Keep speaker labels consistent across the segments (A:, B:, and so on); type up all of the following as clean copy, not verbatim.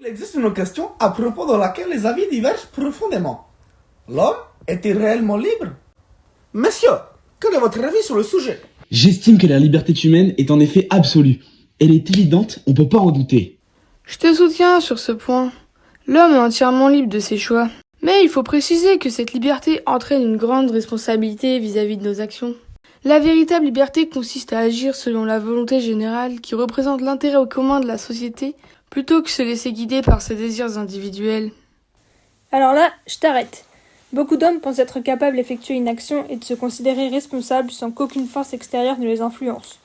A: Il existe une question à propos de laquelle les avis divergent profondément. L'homme est-il réellement libre? Messieurs, quel est votre avis sur le sujet?
B: J'estime que la liberté humaine est en effet absolue. Elle est évidente, on peut pas en douter.
C: Je te soutiens sur ce point. L'homme est entièrement libre de ses choix. Mais il faut préciser que cette liberté entraîne une grande responsabilité vis-à-vis de nos actions. La véritable liberté consiste à agir selon la volonté générale qui représente l'intérêt commun de la société plutôt que se laisser guider par ses désirs individuels.
D: Alors là, je t'arrête. Beaucoup d'hommes pensent être capables d'effectuer une action et de se considérer responsables sans qu'aucune force extérieure ne les influence.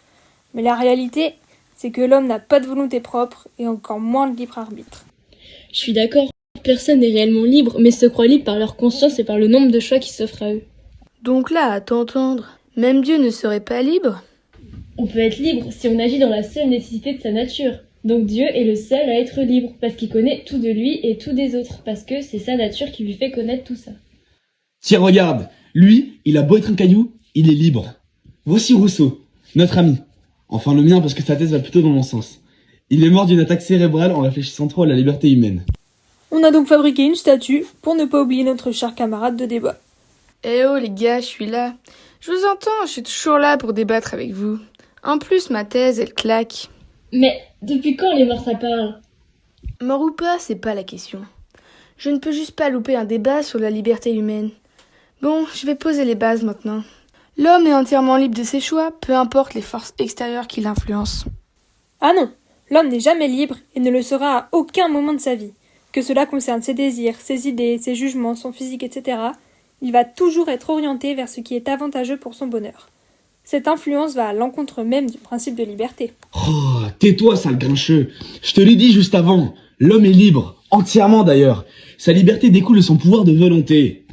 D: Mais la réalité, c'est que l'homme n'a pas de volonté propre et encore moins de libre arbitre.
E: Je suis d'accord, personne n'est réellement libre, mais se croit libre par leur conscience et par le nombre de choix qui s'offrent à eux.
C: Donc là, à t'entendre, même Dieu ne serait pas libre?
E: On peut être libre si on agit dans la seule nécessité de sa nature. Donc Dieu est le seul à être libre, parce qu'il connaît tout de lui et tout des autres, parce que c'est sa nature qui lui fait connaître tout ça.
B: Tiens, regarde, lui, il a beau être un caillou, il est libre. Voici Rousseau, notre ami. Enfin le mien parce que sa thèse va plutôt dans mon sens. Il est mort d'une attaque cérébrale en réfléchissant trop à la liberté humaine.
D: On a donc fabriqué une statue pour ne pas oublier notre cher camarade de débat.
C: Eh oh les gars, je suis là. Je vous entends, je suis toujours là pour débattre avec vous. En plus, ma thèse, elle claque.
E: Mais depuis quand les morts ça parle?
C: Mort ou pas, c'est pas la question. Je ne peux juste pas louper un débat sur la liberté humaine. Bon, je vais poser les bases maintenant. L'homme est entièrement libre de ses choix, peu importe les forces extérieures qui l'influencent.
D: Ah non, l'homme n'est jamais libre et ne le sera à aucun moment de sa vie. Que cela concerne ses désirs, ses idées, ses jugements, son physique, etc., il va toujours être orienté vers ce qui est avantageux pour son bonheur. Cette influence va à l'encontre même du principe de liberté.
B: Oh, tais-toi, sale grincheux. Je te l'ai dit juste avant. L'homme est libre, entièrement d'ailleurs. Sa liberté découle de son pouvoir de volonté.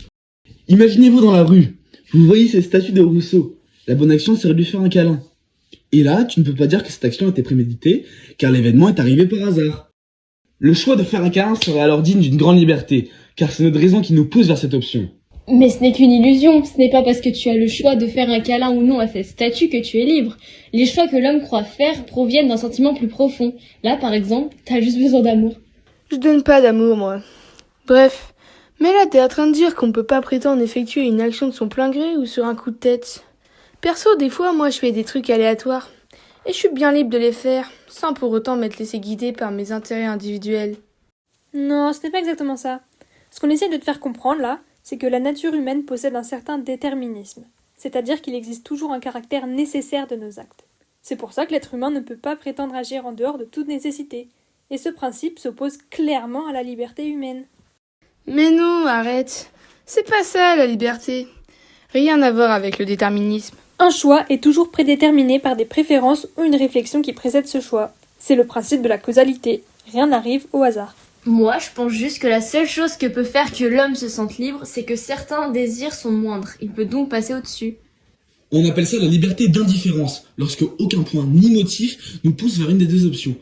B: Imaginez-vous dans la rue. Vous voyez cette statue de Rousseau. La bonne action serait de lui faire un câlin. Et là, tu ne peux pas dire que cette action était préméditée, car l'événement est arrivé par hasard. Le choix de faire un câlin serait alors digne d'une grande liberté, car c'est notre raison qui nous pousse vers cette option.
E: Mais ce n'est qu'une illusion, ce n'est pas parce que tu as le choix de faire un câlin ou non à cette statue que tu es libre. Les choix que l'homme croit faire proviennent d'un sentiment plus profond. Là, par exemple, t'as juste besoin d'amour.
C: Je donne pas d'amour, moi. Bref. Mais là, t'es en train de dire qu'on peut pas prétendre effectuer une action de son plein gré ou sur un coup de tête. Perso, des fois, moi, je fais des trucs aléatoires. Et je suis bien libre de les faire, sans pour autant m'être laissé guider par mes intérêts individuels.
D: Non, ce n'est pas exactement ça. Ce qu'on essaie de te faire comprendre, là, c'est que la nature humaine possède un certain déterminisme. C'est-à-dire qu'il existe toujours un caractère nécessaire de nos actes. C'est pour ça que l'être humain ne peut pas prétendre agir en dehors de toute nécessité. Et ce principe s'oppose clairement à la liberté humaine.
C: Mais non, arrête. C'est pas ça, la liberté. Rien à voir avec le déterminisme.
D: Un choix est toujours prédéterminé par des préférences ou une réflexion qui précède ce choix. C'est le principe de la causalité. Rien n'arrive au hasard.
E: Moi, je pense juste que la seule chose que peut faire que l'homme se sente libre, c'est que certains désirs sont moindres. Il peut donc passer au-dessus.
B: On appelle ça la liberté d'indifférence, lorsque aucun point ni motif nous pousse vers une des deux options.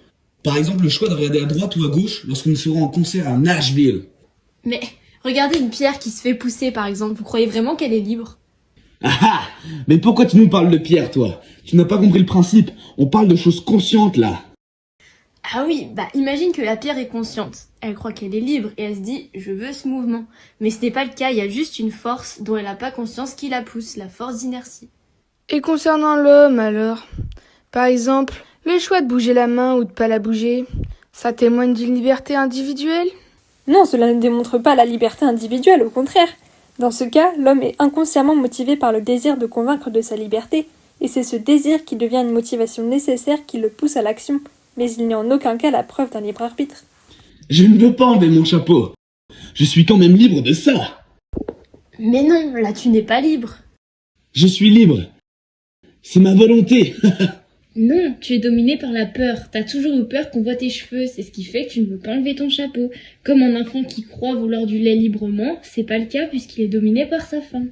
B: Par exemple, le choix de regarder à droite ou à gauche lorsque nous serons en concert à Nashville.
E: Mais regardez une pierre qui se fait pousser, par exemple. Vous croyez vraiment qu'elle est libre?
B: Ah ah! Mais pourquoi tu nous parles de pierre, toi? Tu n'as pas compris le principe. On parle de choses conscientes, là.
E: Ah oui, bah imagine que la pierre est consciente. Elle croit qu'elle est libre et elle se dit « je veux ce mouvement ». Mais ce n'est pas le cas, il y a juste une force dont elle n'a pas conscience qui la pousse, la force d'inertie.
C: Et concernant l'homme, alors? Par exemple, le choix de bouger la main ou de pas la bouger, ça témoigne d'une liberté individuelle?
D: Non, cela ne démontre pas la liberté individuelle, au contraire. Dans ce cas, l'homme est inconsciemment motivé par le désir de convaincre de sa liberté, et c'est ce désir qui devient une motivation nécessaire qui le pousse à l'action, mais il n'est en aucun cas la preuve d'un libre arbitre.
B: Je ne veux pas enlever mon chapeau. Je suis quand même libre de ça.
E: Mais non, là tu n'es pas libre.
B: Je suis libre. C'est ma volonté.
E: Non, tu es dominé par la peur. T'as toujours eu peur qu'on voit tes cheveux, c'est ce qui fait que tu ne veux pas enlever ton chapeau. Comme un enfant qui croit vouloir du lait librement, c'est pas le cas puisqu'il est dominé par sa faim.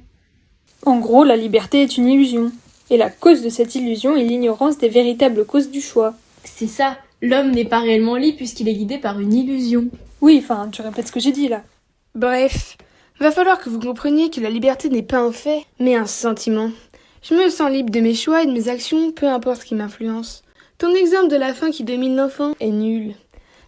D: En gros, la liberté est une illusion. Et la cause de cette illusion est l'ignorance des véritables causes du choix.
E: C'est ça, l'homme n'est pas réellement libre puisqu'il est guidé par une illusion.
D: Oui, enfin, tu répètes ce que j'ai dit là.
C: Bref, va falloir que vous compreniez que la liberté n'est pas un fait, mais un sentiment. Je me sens libre de mes choix et de mes actions, peu importe ce qui m'influence. Ton exemple de la faim qui domine l'enfant est nul.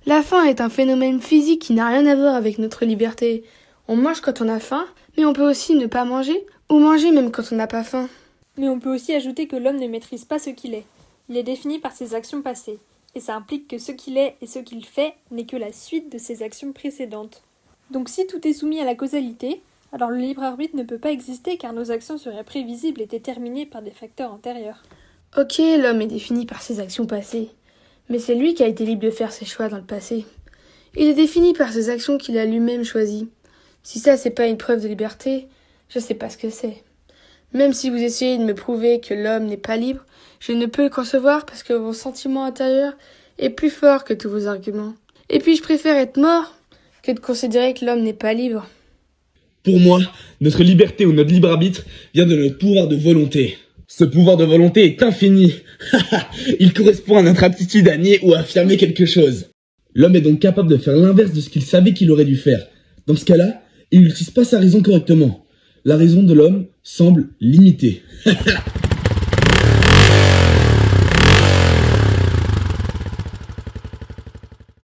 C: La faim est un phénomène physique qui n'a rien à voir avec notre liberté. On mange quand on a faim, mais on peut aussi ne pas manger, ou manger même quand on n'a pas faim.
D: Mais on peut aussi ajouter que l'homme ne maîtrise pas ce qu'il est. Il est défini par ses actions passées, et ça implique que ce qu'il est et ce qu'il fait n'est que la suite de ses actions précédentes. Donc si tout est soumis à la causalité, alors le libre arbitre ne peut pas exister car nos actions seraient prévisibles et déterminées par des facteurs antérieurs.
C: Ok, l'homme est défini par ses actions passées, mais c'est lui qui a été libre de faire ses choix dans le passé. Il est défini par ses actions qu'il a lui-même choisies. Si ça c'est pas une preuve de liberté, je sais pas ce que c'est. Même si vous essayez de me prouver que l'homme n'est pas libre, je ne peux le concevoir parce que vos sentiments intérieurs est plus fort que tous vos arguments. Et puis je préfère être mort que de considérer que l'homme n'est pas libre.
B: Pour moi, notre liberté ou notre libre arbitre vient de notre pouvoir de volonté. Ce pouvoir de volonté est infini. Il correspond à notre aptitude à nier ou à affirmer quelque chose. L'homme est donc capable de faire l'inverse de ce qu'il savait qu'il aurait dû faire. Dans ce cas-là, il n'utilise pas sa raison correctement. La raison de l'homme semble limitée.